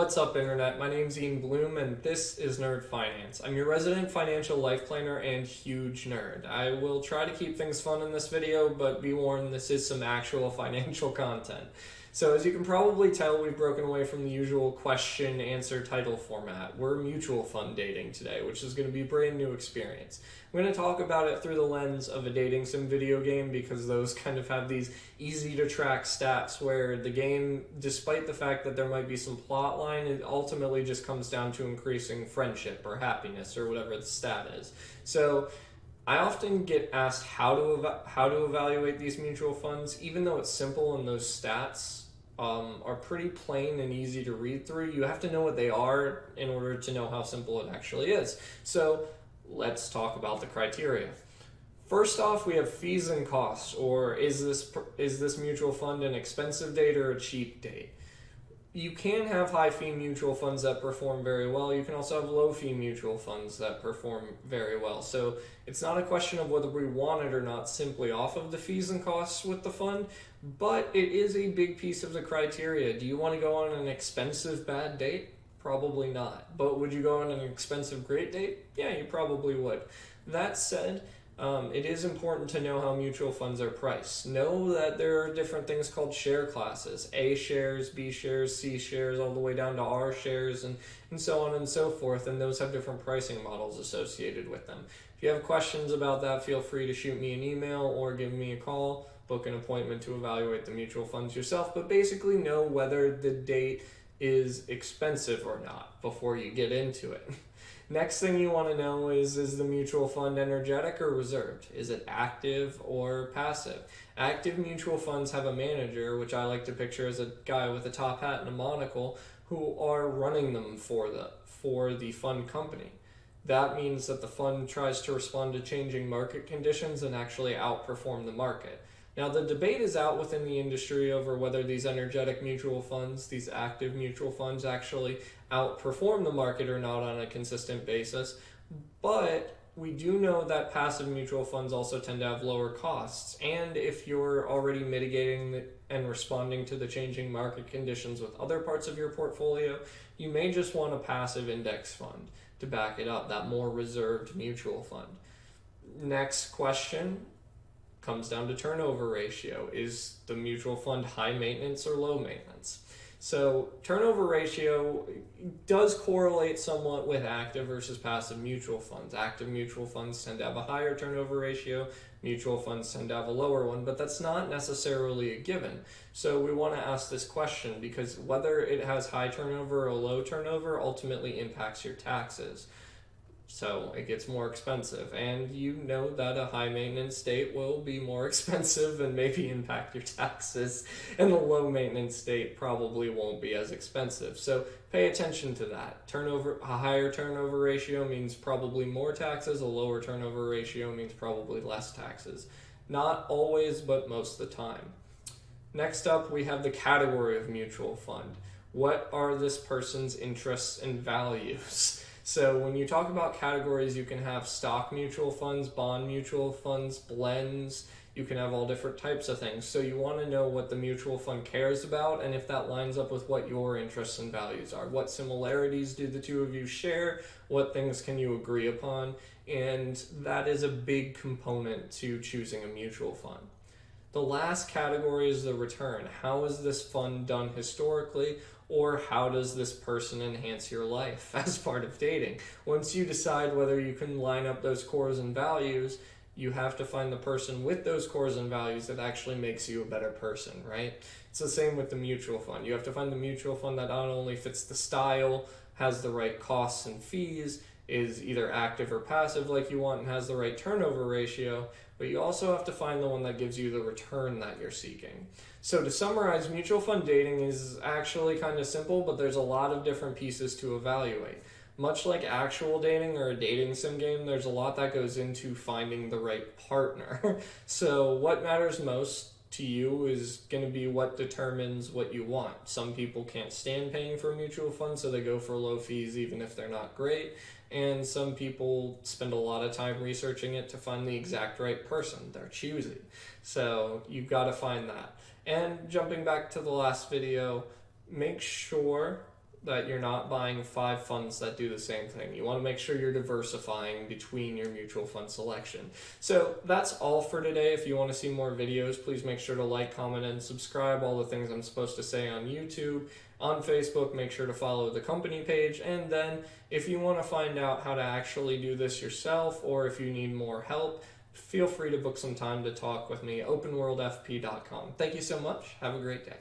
What's up, Internet? My name's Ian Bloom, and this is Nerd Finance. I'm your resident financial life planner and huge nerd. I will try to keep things fun in this video, but be warned, this is some actual financial content. So as you can probably tell, we've broken away from the usual question, answer, title format. We're mutual fund dating today, which is going to be a brand new experience. I'm going to talk about it through the lens of a dating sim video game because those kind of have these easy to track stats where the game, despite the fact that there might be some plot line, it ultimately just comes down to increasing friendship or happiness or whatever the stat is. So I often get asked how to evaluate these mutual funds, even though it's simple and those stats are pretty plain and easy to read through. You have to know what they are in order to know how simple it actually is. So let's talk about the criteria. First off, we have fees and costs, or is this mutual fund an expensive date or a cheap date? You can have high fee mutual funds that perform very well. You can also have low fee mutual funds that perform very well. So it's not a question of whether we want it or not simply off of the fees and costs with the fund, but it is a big piece of the criteria. Do you want to go on an expensive bad date? Probably not. But would you go on an expensive great date? Yeah, you probably would. That said, it is important to know how mutual funds are priced. Know that there are different things called share classes, A shares, B shares, C shares, all the way down to R shares, and so on and so forth, and those have different pricing models associated with them. If you have questions about that, feel free to shoot me an email or give me a call, book an appointment to evaluate the mutual funds yourself, but basically know whether the date is expensive or not before you get into it. Next thing you want to know is the mutual fund energetic or reserved? Is it active or passive? Active mutual funds have a manager, which I like to picture as a guy with a top hat and a monocle, who are running them for the fund company. That means that the fund tries to respond to changing market conditions and actually outperform the market. Now, the debate is out within the industry over whether these energetic mutual funds, these active mutual funds, actually outperform the market or not on a consistent basis. But we do know that passive mutual funds also tend to have lower costs. And if you're already mitigating and responding to the changing market conditions with other parts of your portfolio, you may just want a passive index fund to back it up, that more reserved mutual fund. Next question comes down to turnover ratio. Is the mutual fund high maintenance or low maintenance? So turnover ratio does correlate somewhat with active versus passive mutual funds. Active mutual funds tend to have a higher turnover ratio, mutual funds tend to have a lower one, but that's not necessarily a given. So we want to ask this question because whether it has high turnover or low turnover ultimately impacts your taxes. So it gets more expensive, and you know that a high maintenance state will be more expensive and maybe impact your taxes, and the low maintenance state probably won't be as expensive. So pay attention to that. A higher turnover ratio means probably more taxes, a lower turnover ratio means probably less taxes. Not always, but most of the time. Next up, we have the category of mutual fund. What are this person's interests and values? So when you talk about categories, you can have stock mutual funds, bond mutual funds, blends. You can have all different types of things. So you want to know what the mutual fund cares about and if that lines up with what your interests and values are. What similarities do the two of you share? What things can you agree upon? And that is a big component to choosing a mutual fund. The last category is the return. How is this fund done historically, or how does this person enhance your life as part of dating? Once you decide whether you can line up those cores and values, you have to find the person with those cores and values that actually makes you a better person, right? It's the same with the mutual fund. You have to find the mutual fund that not only fits the style, has the right costs and fees, is either active or passive like you want, and has the right turnover ratio, but you also have to find the one that gives you the return that you're seeking. So to summarize, mutual fund dating is actually kind of simple, but there's a lot of different pieces to evaluate. Much like actual dating or a dating sim game, there's a lot that goes into finding the right partner. So what matters most to you is going to be what determines what you want. Some people can't stand paying for a mutual fund, so they go for low fees even if they're not great. And some people spend a lot of time researching it to find the exact right person. They're choosy. So you've got to find that. And jumping back to the last video, make sure that you're not buying 5 funds that do the same thing. You want to make sure you're diversifying between your mutual fund selection. So that's all for today. If you want to see more videos, please make sure to like, comment, and subscribe. All the things I'm supposed to say on YouTube. On Facebook, make sure to follow the company page. And then if you want to find out how to actually do this yourself, or if you need more help, feel free to book some time to talk with me, openworldfp.com. Thank you so much. Have a great day.